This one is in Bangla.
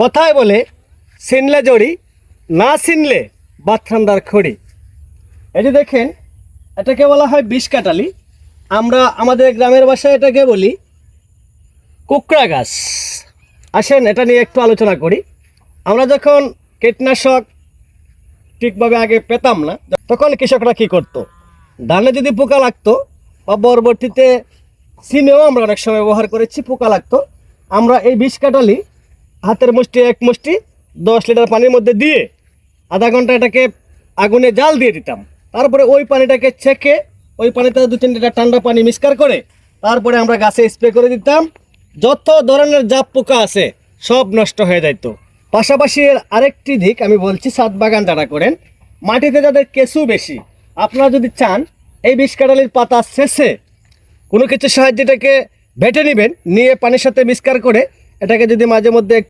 কথায় বলে চিনলে জড়ি, না চিনলে বাথরান্দার খড়ি। এই যে দেখেন, এটাকে বলা হয় বিষকাটালি। আমরা আমাদের গ্রামের ভাষায় এটাকে বলি কুকড়া গাছ। আসেন এটা নিয়ে একটু আলোচনা করি। আমরা যখন কীটনাশক ঠিকভাবে আগে পেতাম না, তখন কৃষকরা কি করতো, ধানে যদি পোকা লাগতো বা পরবর্তীতে সিমেও আমরা অনেক সময় ব্যবহার করেছি, পোকা লাগতো, আমরা এই বিষকাটালি হাতের মুষ্টি এক মুষ্টি 10 লিটার পানির মধ্যে দিয়ে আধা ঘন্টা এটাকে আগুনে জাল দিয়ে দিতাম। তারপরে ওই পানিটাকে ছেঁকে ওই পানিতে 2-3 লিটার ঠান্ডা পানি মিক্সকার করে তারপরে আমরা গাছে স্প্রে করে দিতাম। যত ধরনের জাপ পোকা আছে সব নষ্ট হয়ে যাইতো। পাশাপাশি এর আরেকটি দিক আমি বলছি, ছাদ বাগান যারা করেন, মাটিতে যাদের কেঁচু বেশি, আপনারা যদি চান এই বিষকাটালির পাতা শেষে কোনো কিছুর সাহায্যে এটাকে বেটে নেবেন, নিয়ে পানির সাথে মিক্সকার করে এটাকে যদি মাঝে মধ্যে